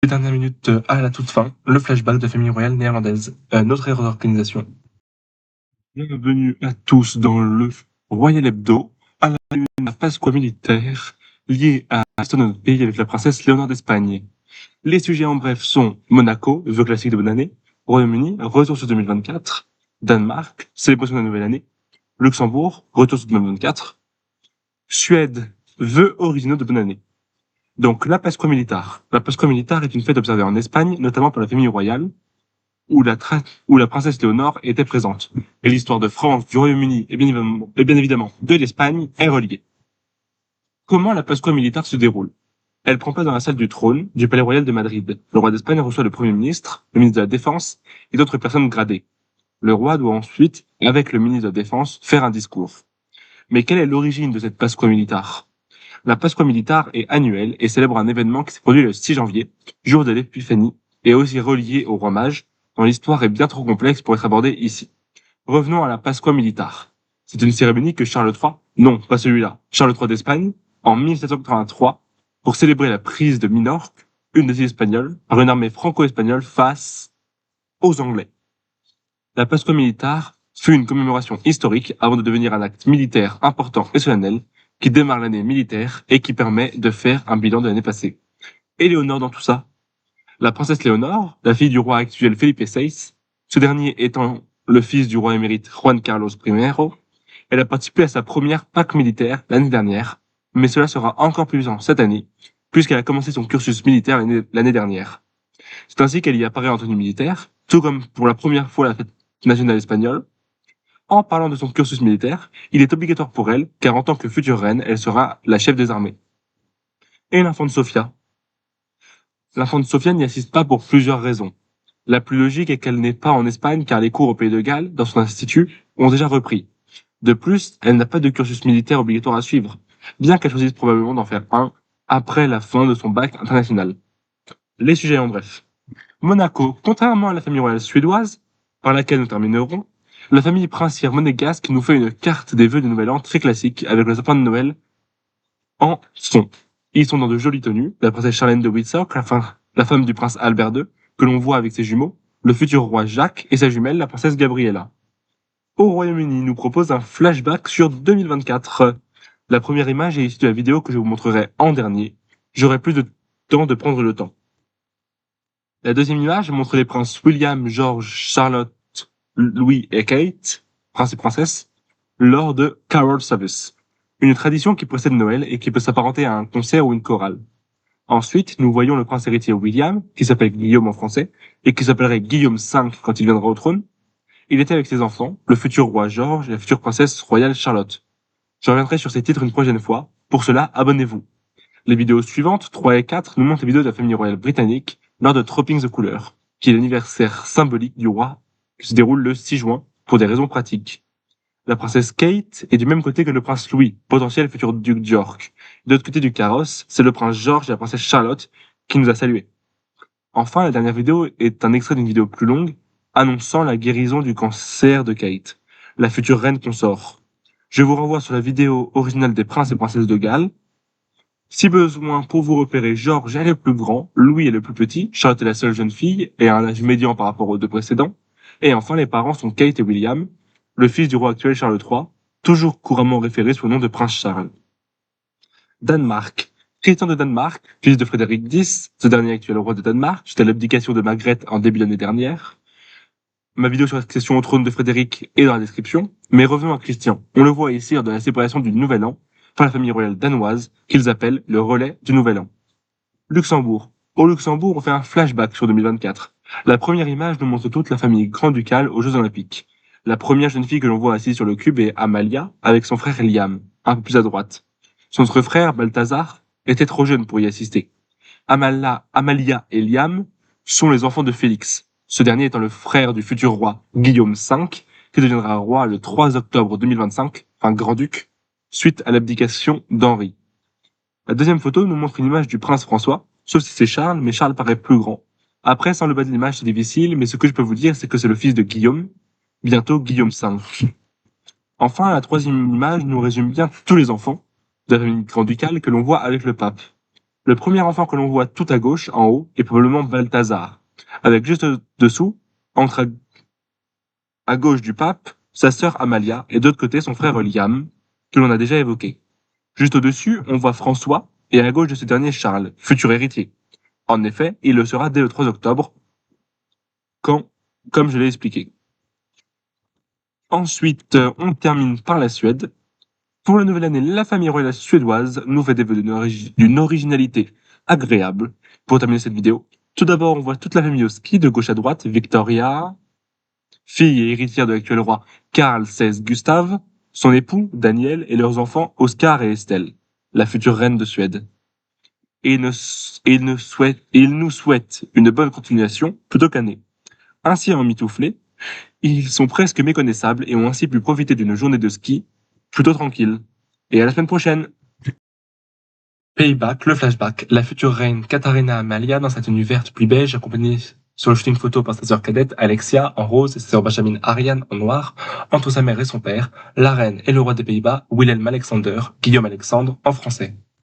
Les dernières minutes à la toute fin, le flashback de famille royale néerlandaise, notre erreur d'organisation. Bienvenue à tous dans le Royal Hebdo, à la une de la Pasqua militaire liée à l'histoire de notre pays avec la princesse Léonore d'Espagne. Les sujets en bref sont Monaco, vœux classique de bonne année, Royaume-Uni, retour sur 2024, Danemark, célébration de la nouvelle année, Luxembourg, retour sur 2024, Suède, vœux originaux de bonne année. Donc, la Pasqua Militar. La Pasqua Militar est une fête observée en Espagne, notamment par la famille royale, où la princesse Léonore était présente. Et l'histoire de France, du Royaume-Uni et bien évidemment de l'Espagne est reliée. Comment la Pasqua Militar se déroule? Elle prend place dans la salle du trône du Palais Royal de Madrid. Le roi d'Espagne reçoit le Premier ministre, le ministre de la Défense et d'autres personnes gradées. Le roi doit ensuite, avec le ministre de la Défense, faire un discours. Mais quelle est l'origine de cette Pasqua Militar? La Pasqua Militar est annuelle et célèbre un événement qui s'est produit le 6 janvier, jour de l'Épiphanie, et aussi relié au roi mage, dont l'histoire est bien trop complexe pour être abordée ici. Revenons à la Pasqua Militar. C'est une cérémonie que Charles III, non, pas celui-là, Charles III d'Espagne, en 1783, pour célébrer la prise de Minorque, une des îles espagnoles, par une armée franco-espagnole face aux Anglais. La Pasqua Militar fut une commémoration historique avant de devenir un acte militaire important et solennel qui démarre l'année militaire et qui permet de faire un bilan de l'année passée. Et Léonore dans tout ça? La princesse Léonore, la fille du roi actuel Felipe VI, ce dernier étant le fils du roi émérite Juan Carlos I, elle a participé à sa première Pâques militaire l'année dernière, mais cela sera encore plus puissant cette année, puisqu'elle a commencé son cursus militaire l'année dernière. C'est ainsi qu'elle y apparaît en tenue militaire, tout comme pour la première fois à la fête nationale espagnole. En parlant de son cursus militaire, il est obligatoire pour elle, car en tant que future reine, elle sera la chef des armées. Et l'infante Sophia? L'infante Sophia n'y assiste pas pour plusieurs raisons. La plus logique est qu'elle n'est pas en Espagne, car les cours au Pays de Galles, dans son institut, ont déjà repris. De plus, elle n'a pas de cursus militaire obligatoire à suivre, bien qu'elle choisisse probablement d'en faire un après la fin de son bac international. Les sujets en bref. Monaco, contrairement à la famille royale suédoise, par laquelle nous terminerons, la famille princière monégasque nous fait une carte des vœux de Nouvel An très classique avec le sapin de Noël en fond. Ils sont dans de jolies tenues, la princesse Charlène de Windsor, la femme du prince Albert II, que l'on voit avec ses jumeaux, le futur roi Jacques et sa jumelle, la princesse Gabriella. Au Royaume-Uni, nous propose un flashback sur 2024. La première image est issue de la vidéo que je vous montrerai en dernier. J'aurai plus de temps de prendre le temps. La deuxième image montre les princes William, George, Charlotte, Louis et Kate, prince et princesse, lors de Carol Service, une tradition qui précède Noël et qui peut s'apparenter à un concert ou une chorale. Ensuite, nous voyons le prince héritier William, qui s'appelle Guillaume en français, et qui s'appellerait Guillaume V quand il viendra au trône. Il était avec ses enfants, le futur roi George et la future princesse royale Charlotte. Je reviendrai sur ces titres une prochaine fois. Pour cela, abonnez-vous. Les vidéos suivantes, 3 et 4, nous montrent les vidéos de la famille royale britannique lors de Dropping the Cooler, qui est l'anniversaire symbolique du roi, qui se déroule le 6 juin, pour des raisons pratiques. La princesse Kate est du même côté que le prince Louis, potentiel futur duc d'York. De l'autre côté du carrosse, c'est le prince George et la princesse Charlotte qui nous a salués. Enfin, la dernière vidéo est un extrait d'une vidéo plus longue, annonçant la guérison du cancer de Kate, la future reine consort. Je vous renvoie sur la vidéo originale des princes et princesses de Galles. Si besoin, pour vous repérer, George est le plus grand, Louis est le plus petit, Charlotte est la seule jeune fille et a un âge médian par rapport aux deux précédents. Et enfin, les parents sont Kate et William, le fils du roi actuel Charles III, toujours couramment référé sous le nom de prince Charles. Danemark. Christian de Danemark, fils de Frédéric X, ce dernier actuel roi de Danemark, suite à l'abdication de Margrethe en début d'année dernière. Ma vidéo sur la succession au trône de Frédéric est dans la description, mais revenons à Christian. On le voit ici lors de la célébration du Nouvel An, par la famille royale danoise, qu'ils appellent le relais du Nouvel An. Luxembourg. Au Luxembourg, on fait un flashback sur 2024. La première image nous montre toute la famille grand-ducale aux Jeux Olympiques. La première jeune fille que l'on voit assise sur le cube est Amalia, avec son frère Liam, un peu plus à droite. Son autre frère, Balthazar, était trop jeune pour y assister. Amalia et Liam sont les enfants de Félix, ce dernier étant le frère du futur roi Guillaume V, qui deviendra roi le 3 octobre 2025, enfin grand-duc, suite à l'abdication d'Henri. La deuxième photo nous montre une image du prince François, sauf si c'est Charles, mais Charles paraît plus grand. Après, sans le bas de l'image, c'est difficile, mais ce que je peux vous dire, c'est que c'est le fils de Guillaume, bientôt Guillaume V. Enfin, la troisième image nous résume bien tous les enfants de la famille grand-ducale que l'on voit avec le pape. Le premier enfant que l'on voit tout à gauche, en haut, est probablement Balthazar, avec juste dessous, à gauche du pape, sa sœur Amalia, et de l'autre côté son frère Liam, que l'on a déjà évoqué. Juste au-dessus, on voit François, et à gauche de ce dernier Charles, futur héritier. En effet, il le sera dès le 3 octobre, comme je l'ai expliqué. Ensuite, on termine par la Suède. Pour la nouvelle année, la famille royale suédoise nous fait des vœux d'une originalité agréable. Pour terminer cette vidéo, tout d'abord, on voit toute la famille au ski de gauche à droite. Victoria, fille et héritière de l'actuel roi Karl XVI Gustav, son époux Daniel et leurs enfants Oscar et Estelle, la future reine de Suède. Et ils nous souhaitent une bonne continuation plutôt qu'année. Ainsi emmitouflés, ils sont presque méconnaissables et ont ainsi pu profiter d'une journée de ski plutôt tranquille. Et à la semaine prochaine. Payback, le flashback. La future reine Katharina Amalia dans sa tenue verte puis beige, accompagnée sur le shooting photo par sa sœur cadette Alexia en rose et sa sœur Benjamin Ariane en noir, entre sa mère et son père, la reine et le roi des Pays-Bas Willem-Alexander, Guillaume Alexandre en français.